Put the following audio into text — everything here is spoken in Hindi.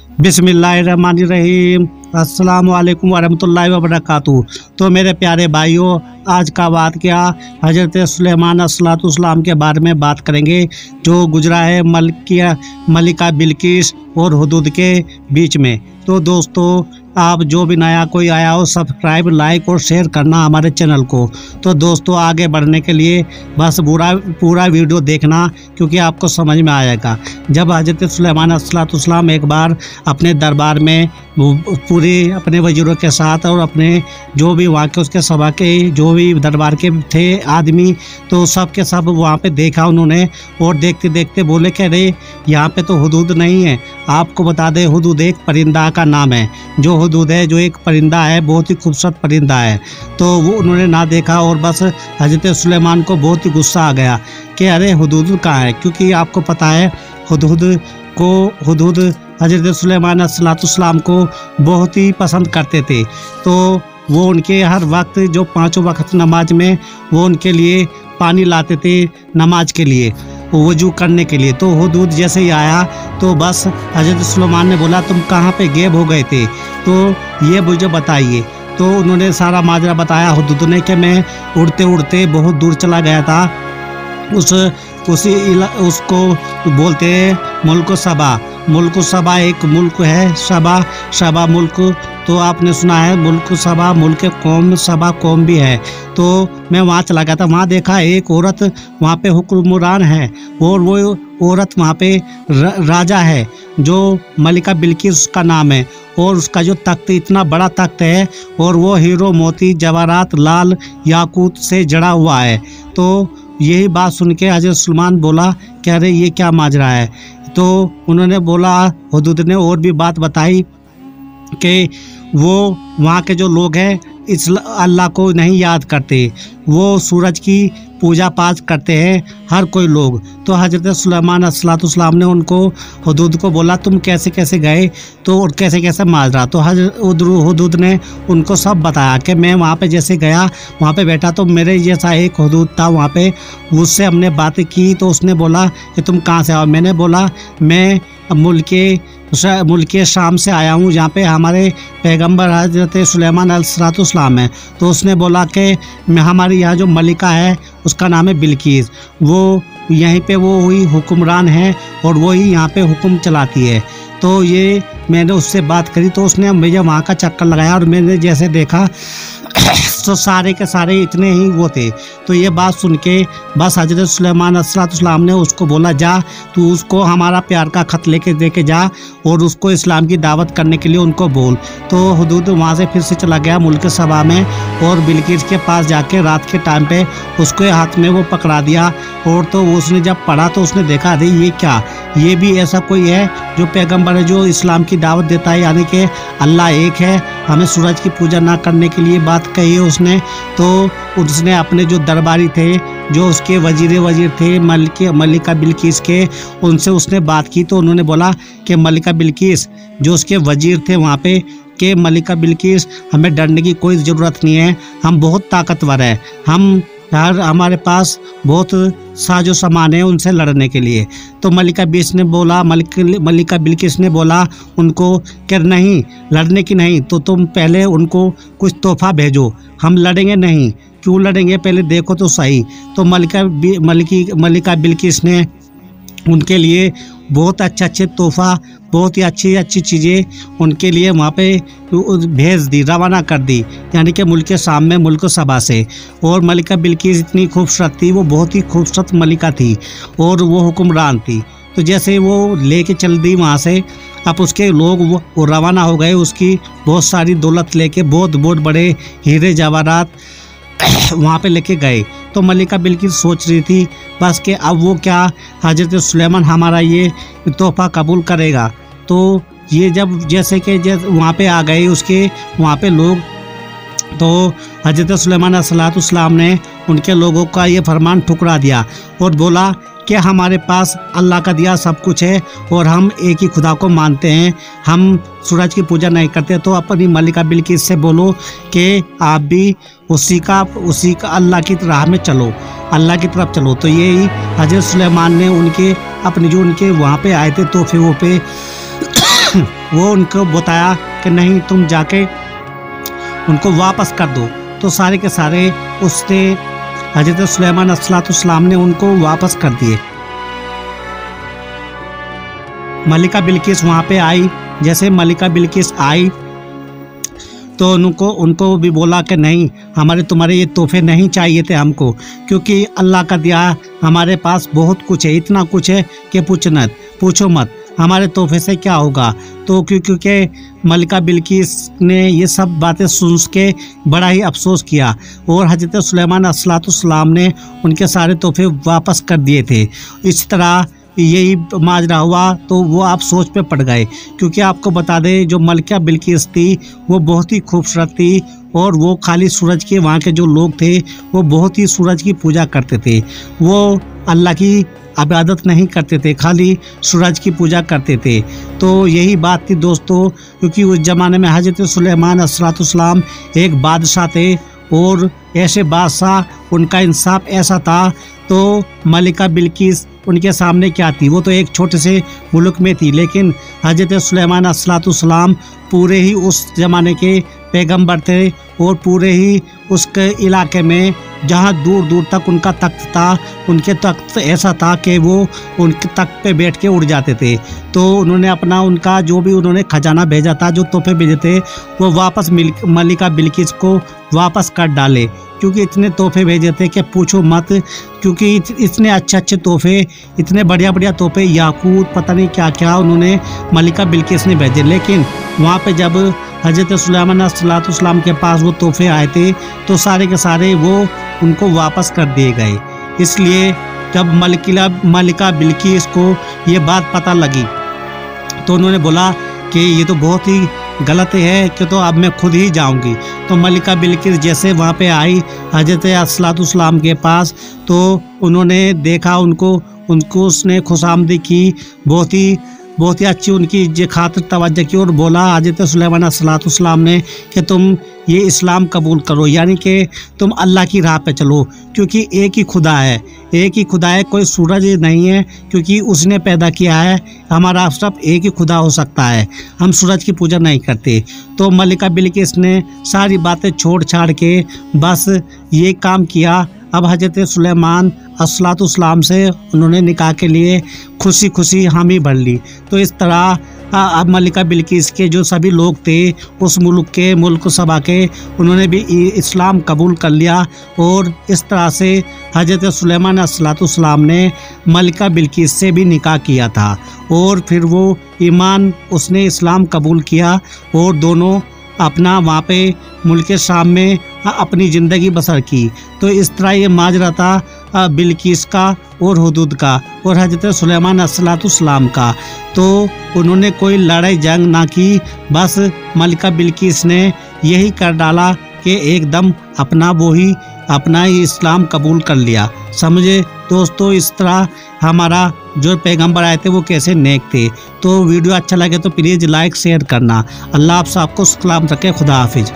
बिस्मिल्लाहिर्रहमानिर्रहीम। अस्सलाम वालेकुम वरहमतुल्लाहि वबरकातुहू। तो मेरे प्यारे भाइयों, आज का बात क्या हज़रत सुलेमान अलैहिस्सलाम के बारे में बात करेंगे, जो गुजरा है मलिका बिल्किस और हुदूद के बीच में। तो दोस्तों, आप जो भी नया कोई आया हो, सब्सक्राइब, लाइक और शेयर करना हमारे चैनल को। तो दोस्तों, आगे बढ़ने के लिए बस पूरा वीडियो देखना, क्योंकि आपको समझ में आएगा। जब हज़रत सुलेमान अलैहिस्सलाम एक बार अपने दरबार में पूरे अपने वज़ीरों के साथ और अपने जो भी वहाँ के उसके सभा के जो भी दरबार के थे आदमी, तो सब के सब वहाँ पे देखा उन्होंने। और देखते देखते बोले कि अरे यहाँ पे तो हुदूद नहीं है। आपको बता दें, हुदूद एक परिंदा का नाम है। जो हुदूद है, जो एक परिंदा है, बहुत ही खूबसूरत परिंदा है। तो वो उन्होंने ना देखा और बस हज़रत सुलेमान को बहुत ही गुस्सा आ गया कि अरे हुदूद कहाँ है। क्योंकि आपको पता है हुदूद हज़रत सुलेमान अलैहिस्सलाम को बहुत ही पसंद करते थे। तो वो उनके हर वक्त जो 5 वक्त नमाज में वो उनके लिए पानी लाते थे, नमाज के लिए, वजू करने के लिए। तो हुदूद जैसे ही आया तो बस हज़रत सुलेमान ने बोला, तुम कहाँ पे गायब हो गए थे, तो ये मुझे बताइए। तो उन्होंने सारा माजरा बताया हुदूद ने कि मैं उड़ते उड़ते बहुत दूर चला गया था। उसको बोलते हैं मुल्क सबा एक मुल्क है, सबा मुल्क। तो आपने सुना है मुल्क सबा, मुल्क कौम, सबा कौम भी है। तो मैं वहाँ चला गया था, वहाँ देखा एक औरत वहाँ पे हुक्मरान है, और वो औरत वहाँ पे राजा है, जो मलिका बिल्किस का नाम है। और उसका जो तख्त इतना बड़ा तख्त है, और वो हीरो मोती जवाहरात लाल याकूत से जड़ा हुआ है। तो यही बात सुन के हज़रत सुलेमान बोला कि अरे ये क्या माजरा है। तो उन्होंने बोला, हुदूद ने और भी बात बताई कि वो वहाँ के जो लोग हैं इस अल्लाह को नहीं याद करते, वो सूरज की पूजा पाठ करते हैं हर कोई लोग। तो हज़रत सुलेमान अलैहिस्सलाम ने उनको हुदूद को बोला, तुम कैसे कैसे गए, तो और कैसे कैसे माजरा। तो हुदूद ने उनको सब बताया कि मैं वहाँ पे जैसे गया, वहाँ पे बैठा तो मेरे जैसा एक हुदूद था वहाँ पे, उससे हमने बातें की। तो उसने बोला कि तुम कहाँ से आओ। मैंने बोला मैं मुल्क शाम से आया हूँ, जहाँ पे हमारे पैगंबर हज़रत सुलेमान अलैहिस्सलाम है। तो उसने बोला कि हमारे यहाँ जो मलिका है उसका नाम है बिल्किस, वो यहीं पे वो हुई हुक्मरान है, और वो ही यहाँ पे हुक्म चलाती है। तो ये मैंने उससे बात करी, तो उसने मुझे वहाँ का चक्कर लगाया, और मैंने जैसे देखा तो सारे के सारे इतने ही वो थे। तो ये बात सुन के बस हज़रत सुलेमान अलैहिस्सलाम ने उसको बोला, जा तू उसको हमारा प्यार का ख़त लेके दे के जा, और उसको इस्लाम की दावत करने के लिए उनको बोल। तो हुदूद वहाँ से फिर से चला गया मुल्क सबा में, और बिल्किस के पास जाके रात के टाइम पे उसके हाथ में वो पकड़ा दिया। और तो उसने जब पढ़ा तो उसने देखा, अरे ये क्या, ये भी ऐसा कोई है जो पैगंबर है, जो इस्लाम की दावत देता है, यानी कि अल्लाह एक है, हमें सूरज की पूजा ना करने के लिए बात कही है उसने। तो उसने अपने जो दरबारी थे, जो उसके वजीर थे मलिका बिल्किस के, उनसे उसने बात की। तो उन्होंने बोला कि मलिका बिल्किस, जो उसके वजीर थे वहाँ पे, कि मलिका बिल्किस, हमें डरने की कोई ज़रूरत नहीं है, हम बहुत ताकतवर हैं, हमारे पास बहुत साजो सामान है उनसे लड़ने के लिए। तो मलिका बिल्किस ने बोला उनको कि नहीं, लड़ने की नहीं, तो तुम पहले उनको कुछ तोहफा भेजो, हम लड़ेंगे नहीं। क्यों लड़ेंगे, पहले देखो तो सही। तो मलिका बिल्किस ने उनके लिए बहुत अच्छे तोहफा, बहुत ही अच्छी चीज़ें उनके लिए वहाँ पे भेज दी, रवाना कर दी, यानी कि मुल्क शाम में, मुल्क सबा से। और मलिका बिल्किस इतनी खूबसूरत थी, वो बहुत ही खूबसूरत मलिका थी, और वो हुक्मरान थी। तो जैसे वो लेके चल दी वहाँ से, अब उसके लोग वो रवाना हो गए, उसकी बहुत सारी दौलत लेके, बहुत बड़े हीरे जवाहरात वहाँ पे लेके गए। तो मलिका बिल्किस सोच रही थी बस कि अब वो क्या हज़रत सुलेमान हमारा ये तोहफा कबूल करेगा। तो ये जब जैसे वहाँ पे आ गए उसके वहाँ पे लोग, तो हज़रत सुलेमान अलैहिस्सलाम ने उनके लोगों का ये फरमान ठुकरा दिया और बोला कि हमारे पास अल्लाह का दिया सब कुछ है, और हम एक ही खुदा को मानते हैं, हम सूरज की पूजा नहीं करते। तो अपनी मलिका बिल्किस से बोलो कि आप भी उसी का अल्लाह की राह में चलो, अल्लाह की तरफ चलो। तो यही हज़रत सुलेमान ने उनके अपने जो उनके वहाँ पे आए थे तोहफे पे वो उनको बताया कि नहीं, तुम जाके उनको वापस कर दो। तो सारे के सारे उसने हजरत सुलेमान अलैहिस्सलाम ने उनको वापस कर दिए। मलिका बिल्किस वहाँ पे आई। जैसे मलिका बिल्किस आई तो उनको भी बोला कि नहीं, तुम्हारे ये तोहफे नहीं चाहिए थे हमको, क्योंकि अल्लाह का दिया हमारे पास बहुत कुछ है, इतना कुछ है कि पूछो मत, हमारे तोहफे से क्या होगा। तो क्योंकि मलिका बिल्किस ने ये सब बातें सुन के बड़ा ही अफसोस किया और हजरत सुलेमान अलैहिस्सलाम ने उनके सारे तोहफे वापस कर दिए थे। इस तरह यही माजरा हुआ। तो वो आप सोच पे पड़ गए, क्योंकि आपको बता दें जो मलिका बिल्किस थी वो बहुत ही खूबसूरत थी और वो खाली सूरज के, वहाँ के जो लोग थे वो बहुत ही सूरज की पूजा करते थे। वो अल्लाह की इबादत नहीं करते थे, खाली सूरज की पूजा करते थे। तो यही बात थी दोस्तों, क्योंकि उस ज़माने में हजरत सुलेमान अलैहिस्सलाम एक बादशाह थे और ऐसे बादशाह उनका इंसाफ ऐसा था। तो मलिका बिल्किस उनके सामने क्या थी, वो तो एक छोटे से मुल्क में थी, लेकिन हजरत सुलेमान अलैहिस्सलाम पूरे ही उस ज़माने के पैगंबर थे और पूरे ही उसके इलाके में जहाँ दूर दूर तक उनका तख्त था, उनके तख्त ऐसा था कि वो उनके तख्त पे बैठ के उड़ जाते थे। तो उन्होंने उनका जो भी उन्होंने खजाना भेजा था, जो तोहफे भेजे थे, वो वापस मलिका बिल्किस को वापस कर डाले, क्योंकि इतने तोहफे भेजे थे कि पूछो मत। क्योंकि इतने अच्छे तोहफे, इतने बढ़िया तोहफे, याकूत, पता नहीं क्या क्या उन्होंने मलिका बिल्किस ने भेजे। लेकिन वहाँ पे जब हजरत सुलेमान अलैहिस्सलाम के पास वो तोहफे आए थे तो सारे के सारे वो उनको वापस कर दिए गए। इसलिए जब मलिका बिल्किस को ये बात पता लगी तो उन्होंने बोला कि ये तो बहुत ही गलत है, कि तो अब मैं खुद ही जाऊंगी। तो मलिका बिल्किस जैसे वहाँ पे आई हजरत अलैहिस्सलाम के पास, तो उन्होंने देखा उनको उसने खुशामदी की, बहुत ही अच्छी उनकी खातिर तवज्जो की और बोला हजरत सुलेमान अलैहिस्सलाम ने कि तुम ये इस्लाम कबूल करो, यानी कि तुम अल्लाह की राह पे चलो, क्योंकि एक ही खुदा है, कोई सूरज नहीं है, क्योंकि उसने पैदा किया है। हमारा सब एक ही खुदा हो सकता है, हम सूरज की पूजा नहीं करते। तो मलिका बिल्किस ने सारी बातें छोड़ छाड़ के बस ये काम किया। अब हजरत सुलेमान अलैहिस्सलाम से उन्होंने निकाह के लिए खुशी हामी भर ली। तो इस तरह अब मलिका बिल्किस के जो सभी लोग थे उस मुल्क सबा के, उन्होंने भी इस्लाम कबूल कर लिया और इस तरह से हजरत सुलेमान अलैहिस्सलाम ने मलिका बिल्किस से भी निकाह किया था और फिर वो उसने इस्लाम कबूल किया और दोनों अपना वहाँ पे मुल्क शाम में अपनी ज़िंदगी बसर की। तो इस तरह ये माजरा था बिल्किस का और हुदूद का और हजरत सुलेमान अलैहिस्सलाम का। तो उन्होंने कोई लड़ाई जंग ना की, बस मलिका बिल्किस ने यही कर डाला कि एकदम अपना ही इस्लाम कबूल कर लिया। समझे दोस्तों, इस तरह हमारा जो पैगंबर आए थे वो कैसे नेक थे। तो वीडियो अच्छा लगे तो प्लीज़ लाइक शेयर करना। अल्लाह आप सबको सलाम रखे। खुदा हाफिज।